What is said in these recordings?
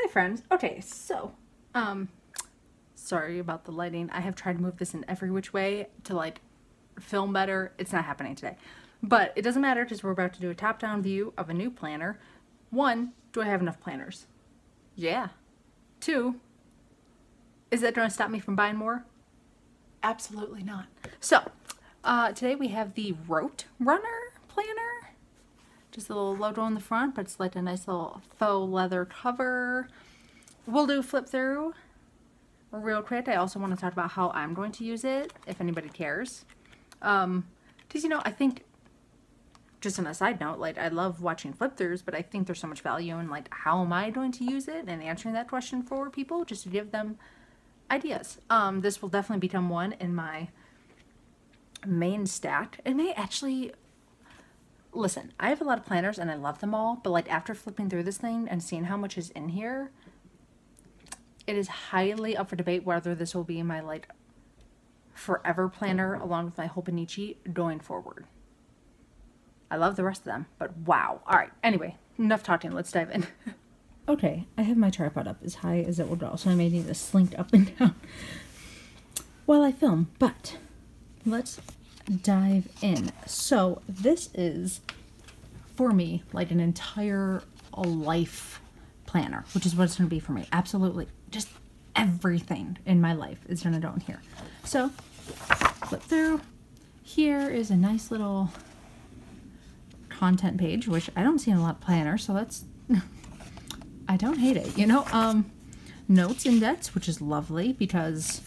Hi friends. Okay, so, sorry about the lighting. I have tried to move this in every which way to like film better. It's not happening today. But it doesn't matter because we're about to do a top-down view of a new planner. 1, do I have enough planners? Yeah. 2, is that going to stop me from buying more? Absolutely not. So, today we have the Roterunner planner. Just a little logo on the front, but it's like a nice little faux leather cover. We'll do flip through real quick. I also want to talk about how I'm going to use it, if anybody cares. Because, you know, I think, just on a side note, like, I love watching flip throughs, but I think there's so much value in, like, how am I going to use it and answering that question for people, just to give them ideas. This will definitely become one in my main stack. It may actually... Listen, I have a lot of planners and I love them all, but like after flipping through this thing and seeing how much is in here, it is highly up for debate whether this will be my like forever planner along with my Hobonichi going forward. I love the rest of them, but wow. All right, anyway, enough talking, let's dive in. Okay, I have my tripod up as high as it will go, so I may need to slink up and down while I film, but let's dive in. So this is for me like an entire life planner, which is what it's going to be for me. Absolutely, just everything in my life is going to go in here. So flip through. Here is a nice little content page, which I don't see in a lot of planners, so that's I don't hate it, you know. Notes index, which is lovely because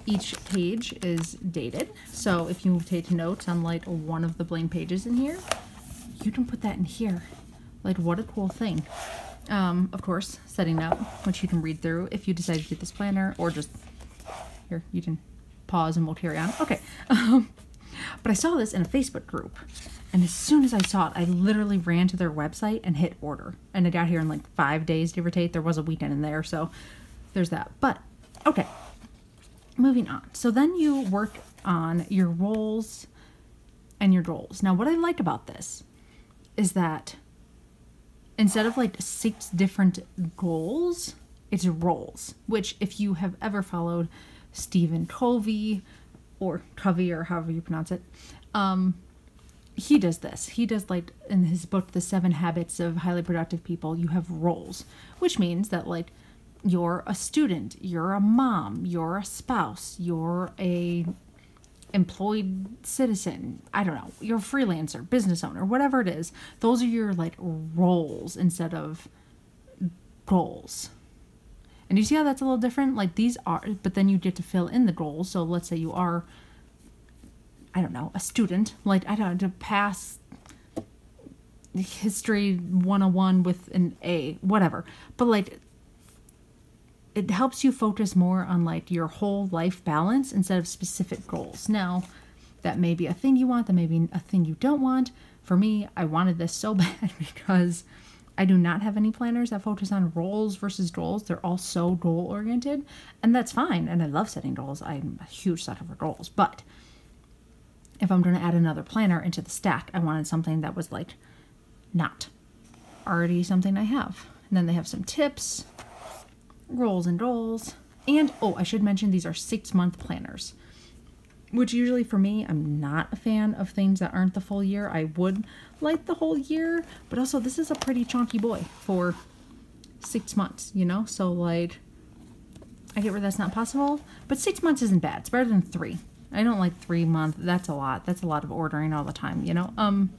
each page is dated, so if you take notes on like one of the blank pages in here, you can put that in here. Like, what a cool thing. Of course, setting up, which you can read through if you decide to do this planner, or just here, you can pause and we'll carry on. Okay. But I saw this in a Facebook group, and as soon as I saw it, I literally ran to their website and hit order, and I got here in like 5 days, give or take. There was a weekend in there, so there's that. But okay, moving on. So then you work on your roles and your goals. Now, what I like about this is that instead of like 6 different goals, it's roles, which if you have ever followed Stephen Covey or Covey or however you pronounce it, he does this. He does, like, in his book, The 7 Habits of Highly Productive People, you have roles, which means that, like, you're a student, you're a mom, you're a spouse, you're a employed citizen, I don't know, you're a freelancer, business owner, whatever it is. Those are your, like, roles instead of goals. And you see how that's a little different? Like, these are, but then you get to fill in the goals. So let's say you are, I don't know, a student, like, I don't know, to pass history 101 with an A, whatever. But like, it helps you focus more on like your whole life balance instead of specific goals. Now, that may be a thing you want, that may be a thing you don't want. For me, I wanted this so bad because I do not have any planners that focus on roles versus goals. They're all so goal oriented, and that's fine. And I love setting goals. I'm a huge sucker for goals, but if I'm going to add another planner into the stack, I wanted something that was like not already something I have. And then they have some tips, roles and goals. And, oh, I should mention these are 6-month planners, which usually for me, I'm not a fan of things that aren't the full year. I would like the whole year, but also this is a pretty chunky boy for 6 months, you know? So like, I get where that's not possible, but 6 months isn't bad. It's better than 3. I don't like 3 months. That's a lot. That's a lot of ordering all the time, you know? And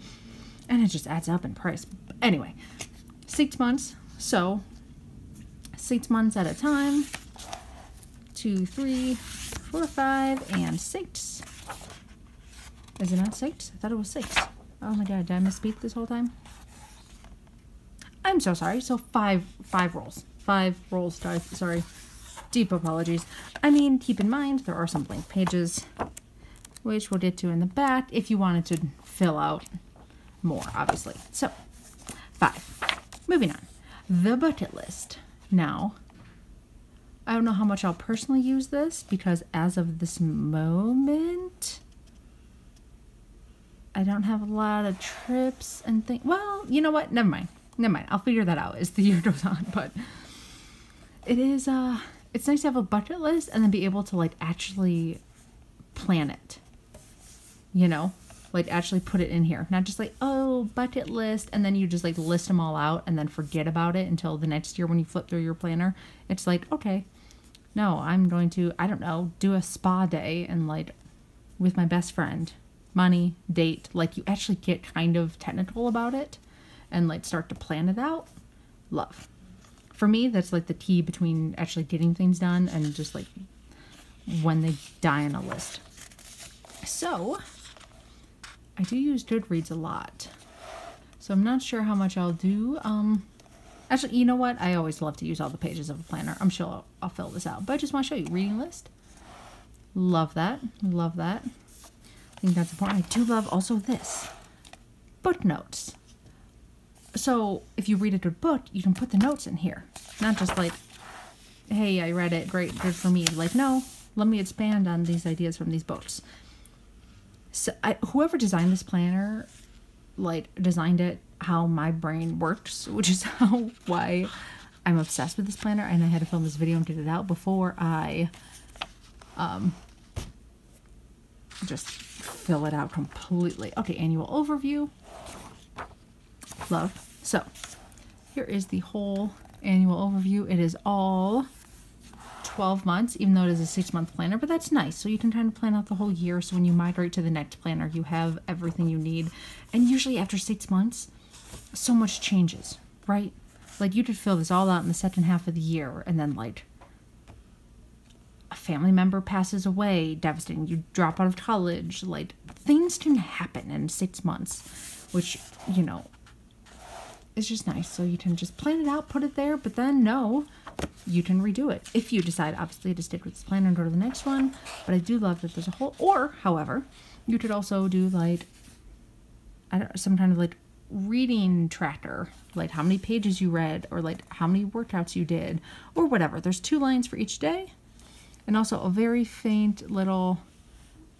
it just adds up in price. Anyway, 6 months. So 6 months at a time. 2, 3, 4, 5, and 6. Is it not 6? I thought it was 6. Oh my god, did I misspeak this whole time? I'm so sorry. So 5 rolls. 5 rolls, guys. Sorry. Deep apologies. I mean, keep in mind, there are some blank pages, which we'll get to in the back if you wanted to fill out more, obviously. So, 5. Moving on. The bucket list. Now, I don't know how much I'll personally use this because as of this moment, I don't have a lot of trips and things. Well, you know what? Never mind. I'll figure that out as the year goes on. But it is, it's nice to have a bucket list and then be able to like actually plan it, you know, like actually put it in here, not just like, oh, bucket list, and then you just like list them all out and then forget about it until the next year when you flip through your planner. It's like, okay, no, I'm going to, I don't know, do a spa day and like with my best friend, money, date, like you actually get kind of technical about it and like start to plan it out. Love. For me, that's like the key between actually getting things done and just like when they die on a list. So I do use Goodreads a lot. So I'm not sure how much I'll do. Actually, you know what? I always love to use all the pages of a planner. I'm sure I'll fill this out. But I just want to show you. Reading list. Love that. Love that. I think that's important. I do love also this. Book notes. So if you read a good book, you can put the notes in here. Not just like, hey, I read it. Great. Good for me. Like, no. Let me expand on these ideas from these books. So whoever designed this planner, like, designed it how my brain works, which is why I'm obsessed with this planner, and I had to film this video and get it out before I just fill it out completely. Okay, annual overview. Love. So here is the whole annual overview. It is all 12 months, even though it is a 6-month planner, but that's nice. So you can kind of plan out the whole year. So when you migrate to the next planner, you have everything you need. And usually after 6 months, so much changes, right? Like you could fill this all out in the second half of the year, and then like a family member passes away, devastating. You drop out of college, like things can happen in 6 months, which, you know, is just nice. So you can just plan it out, put it there, but then no, you can redo it if you decide, obviously, to stick with this planner and go to the next one. But I do love that there's a whole, or however, you could also do like, I don't, some kind of like reading tracker, like how many pages you read, or like how many workouts you did, or whatever. There's 2 lines for each day, and also a very faint little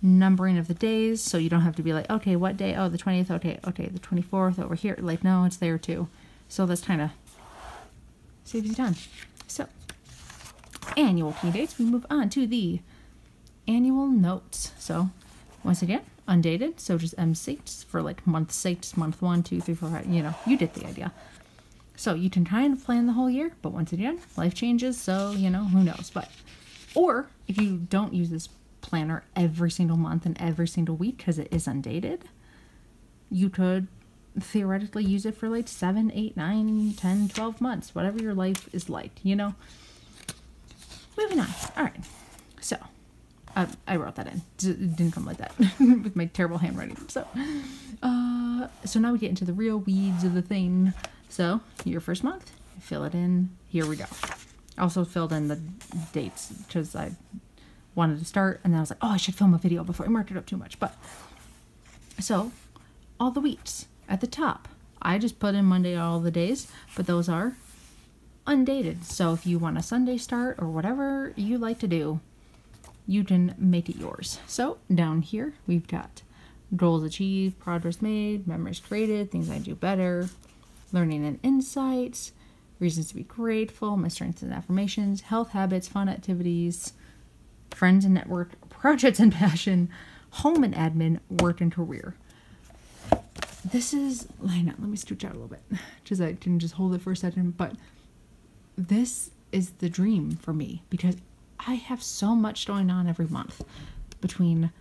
numbering of the days, so you don't have to be like, okay, what day? Oh, the 20th. Okay, the 24th over here. Like, no, it's there too. So that's kind of saves you time. So annual key dates. We move on to the annual notes. So once again, undated. So just M6 for like month 6, month 1, 2, 3, 4, 5. You know, you get the idea. So you can kind of plan the whole year, but once again, life changes. So, you know, who knows? But, or if you don't use this planner every single month and every single week because it is undated, you could theoretically use it for like 7, 8, 9, 10, 12 months, whatever your life is like, you know. Moving on. All right. So I wrote that in. It didn't come like that with my terrible handwriting. So now we get into the real weeds of the thing. So your first month, fill it in. Here we go. I also filled in the dates because I wanted to start, and then I was like, oh, I should film a video before I mark it up too much. But so all the weeks at the top, I just put in Monday all the days, but those are undated. So if you want a Sunday start or whatever you like to do, you can make it yours. So down here we've got goals achieved, progress made, memories created, things I do better, learning and insights, reasons to be grateful, my strengths and affirmations, health habits, fun activities, friends and network, projects and passion, home and admin, work and career. This is, line up, let me scooch out a little bit because I can just hold it for a second, but this is the dream for me because I have so much going on every month between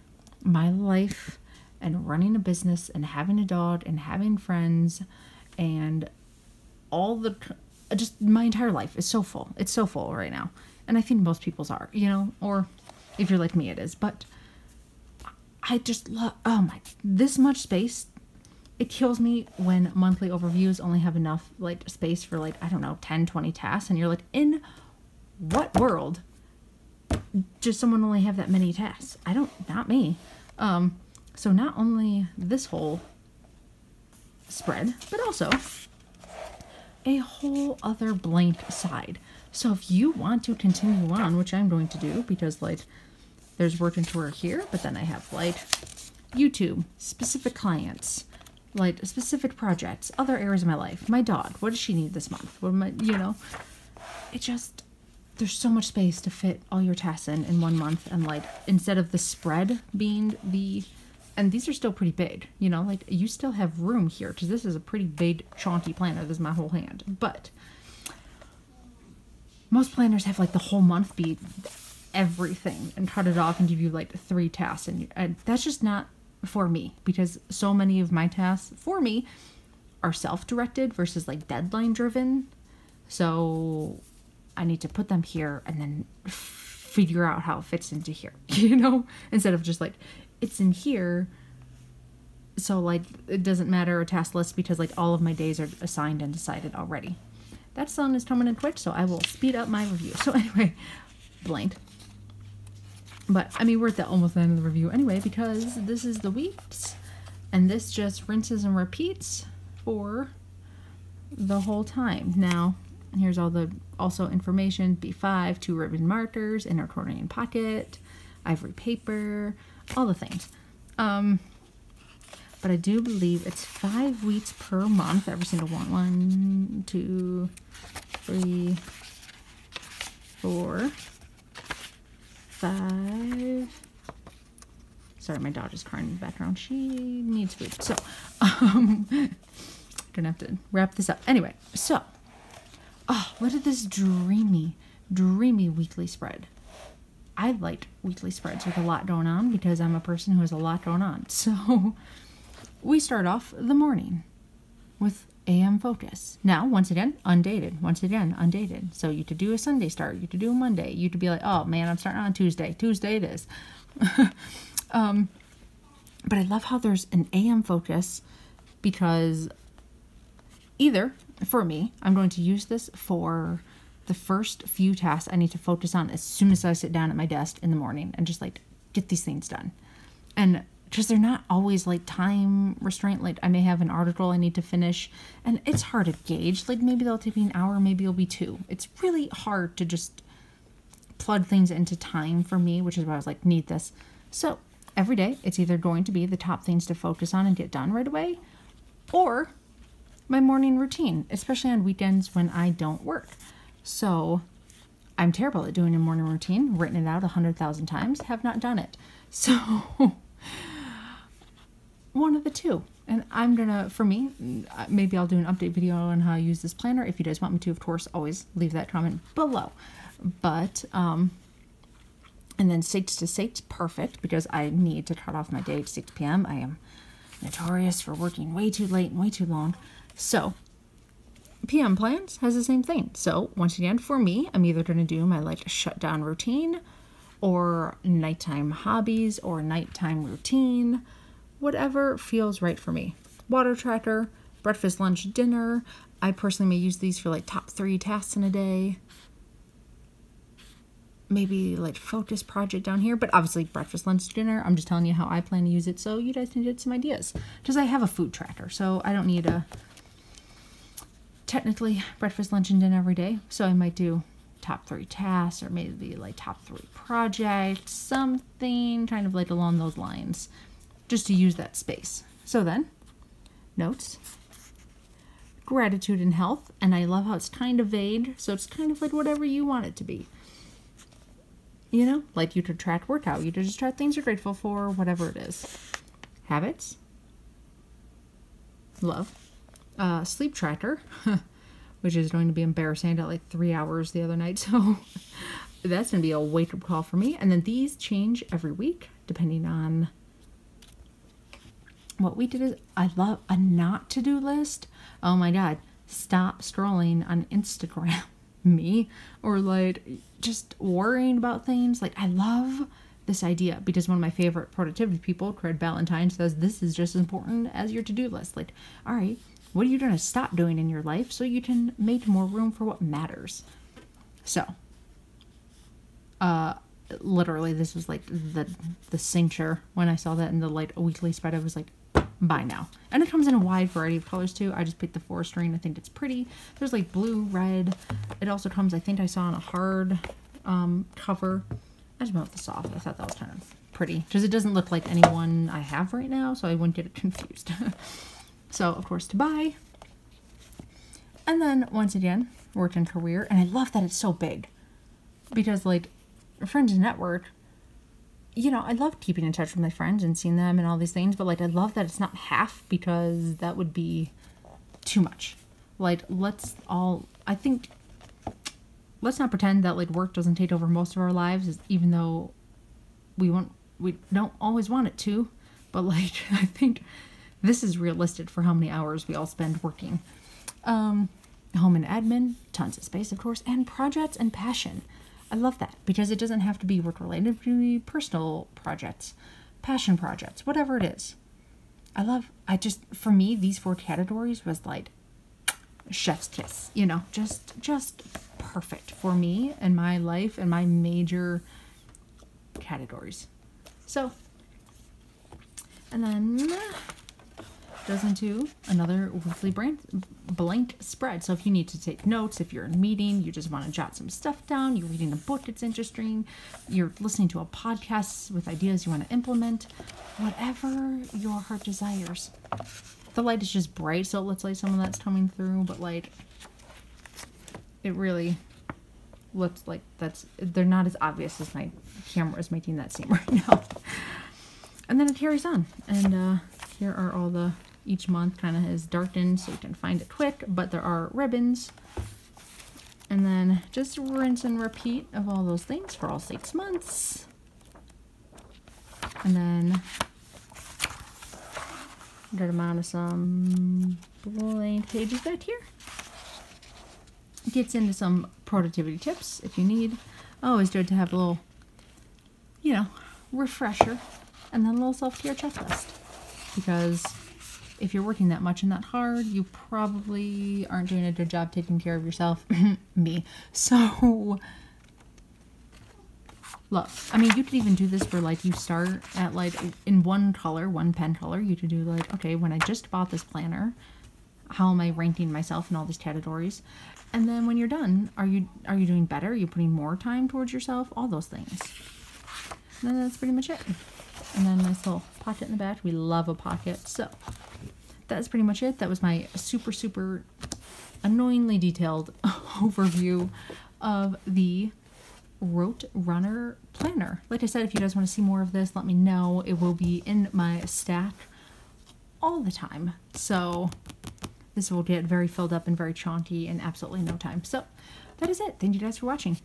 my life and running a business and having a dog and having friends and all the, just my entire life is so full. It's so full right now. And I think most people's are, you know, or if you're like me, it is. But I just love, oh my, this much space. It kills me when monthly overviews only have enough like space for like, I don't know, 10, 20 tasks. And you're like, in what world does someone only have that many tasks? Not me. So not only this whole spread, but also a whole other blank side. So if you want to continue on, which I'm going to do because like there's work and tour here, but then I have like YouTube, specific clients, like specific projects, other areas of my life, my dog, what does she need this month? What am I, you know, it just, there's so much space to fit all your tasks in 1 month. And like, instead of the spread being and these are still pretty big, you know, like you still have room here because this is a pretty big chunky planner. This is my whole hand. But most planners have like the whole month be everything and cut it off and give you like 3 tasks. And that's just not for me, because so many of my tasks for me are self-directed versus like deadline driven. So I need to put them here and then figure out how it fits into here, you know, instead of just like, it's in here. So like, it doesn't matter a task list because like all of my days are assigned and decided already. That sound is coming in quick, so I will speed up my review. So anyway, blanked. But I mean, we're at almost the end of the review anyway, because this is the weeks and this just rinses and repeats for the whole time. Now, here's all the also information: B5, 2 ribbon markers, inner accordion pocket, ivory paper, all the things. But I do believe it's 5 weeks per month, every single one. 1, 2, 3, 4, 5. Sorry, my dog is crying in the background. She needs food. So, gonna have to wrap this up. Anyway, so, oh, look at this dreamy weekly spread. I like weekly spreads with a lot going on because I'm a person who has a lot going on. So we start off the morning with AM focus. Now, once again, undated. Once again, undated. So you could do a Sunday start. You could do a Monday. You could be like, oh man, I'm starting on Tuesday. Tuesday it is. But I love how there's an AM focus, because either, for me, I'm going to use this for the first few tasks I need to focus on as soon as I sit down at my desk in the morning and just like get these things done. And because they're not always like time restraint, like I may have an article I need to finish and it's hard to gauge. Like maybe they'll take me an hour, maybe it'll be 2. It's really hard to just plug things into time for me, which is why I was like, need this. So every day it's either going to be the top things to focus on and get done right away, or my morning routine, especially on weekends when I don't work. So I'm terrible at doing a morning routine, written it out 100,000 times, have not done it. So one of the two. And I'm gonna, for me, maybe I'll do an update video on how I use this planner. If you guys want me to, of course, always leave that comment below. But, and then 6 to 6, perfect, because I need to cut off my day at 6 p.m. I am notorious for working way too late and way too long. So PM plans has the same thing. So once again, for me, I'm either going to do my like shutdown routine or nighttime hobbies or nighttime routine, whatever feels right for me. Water tracker, breakfast, lunch, dinner. I personally may use these for like top 3 tasks in a day. Maybe like focus project down here, but obviously breakfast, lunch, dinner. I'm just telling you how I plan to use it so you guys can get some ideas. Because I have a food tracker, so I don't need a technically breakfast, lunch, and dinner every day. So I might do top 3 tasks or maybe like top 3 projects, something kind of like along those lines, just to use that space. So then, notes, gratitude and health, and I love how it's kind of vague, so it's kind of like whatever you want it to be. You know, like you could track workout, you could just track things you're grateful for, whatever it is. Habits, love, sleep tracker, which is going to be embarrassing. I got like 3 hours the other night, so that's going to be a wake-up call for me. And then these change every week, depending on what week it is. I love a not to-do list. Oh my God, stop scrolling on Instagram. Me, or like just worrying about things. Like I love this idea because one of my favorite productivity people, Craig Ballantyne, says this is just as important as your to-do list. Like, all right, what are you going to stop doing in your life so you can make more room for what matters? So literally this was like the cincture when I saw that in the like a weekly spread. I was like, buy now. And it comes in a wide variety of colors too. I just picked the forest green. I think it's pretty. There's like blue, red. It also comes, I think I saw on a hard cover. I just went with the soft. I thought that was kind of pretty because it doesn't look like any one I have right now, so I wouldn't get it confused. So of course to buy. And then once again, work and career. And I love that it's so big. because like friends and network, you know, I love keeping in touch with my friends and seeing them and all these things, but like I love that it's not half, because that would be too much. Like let's not pretend that like work doesn't take over most of our lives, even though we don't always want it to, but like I think this is realistic for how many hours we all spend working. Home and admin, tons of space, of course, and projects and passion. I love that, because it doesn't have to be work related, to be personal projects, passion projects, whatever it is. For me, these 4 categories was like chef's kiss, you know, just perfect for me and my life and my major categories. So, and then goes into another weekly blank spread. So if you need to take notes, if you're in a meeting, you just want to jot some stuff down, you're reading a book that's interesting, you're listening to a podcast with ideas you want to implement, whatever your heart desires. The light is just bright, so it looks like some of that's coming through, but like it really looks like they're not as obvious as my camera is making that seem right now. And then it carries on, and here are all the, each month kind of is darkened so you can find it quick, but there are ribbons. And then just rinse and repeat of all those things for all 6 months. And then good amount of some blank pages back here. Gets into some productivity tips if you need. Always good to have a little, you know, refresher, and then a little self-care checklist. Because if you're working that much and that hard, you probably aren't doing a good job taking care of yourself. Me. So, look, I mean, you could even do this for like, you start at like in one pen color. You could do like, okay, when I just bought this planner, how am I ranking myself in all these categories? And then when you're done, are you doing better? Are you putting more time towards yourself? All those things. And then that's pretty much it. And then nice little pocket in the back. We love a pocket. So that's pretty much it. That was my super, super annoyingly detailed overview of the Roterunner planner. Like I said, if you guys want to see more of this, let me know. It will be in my stack all the time. So this will get very filled up and very chunky in absolutely no time. So that is it. Thank you guys for watching.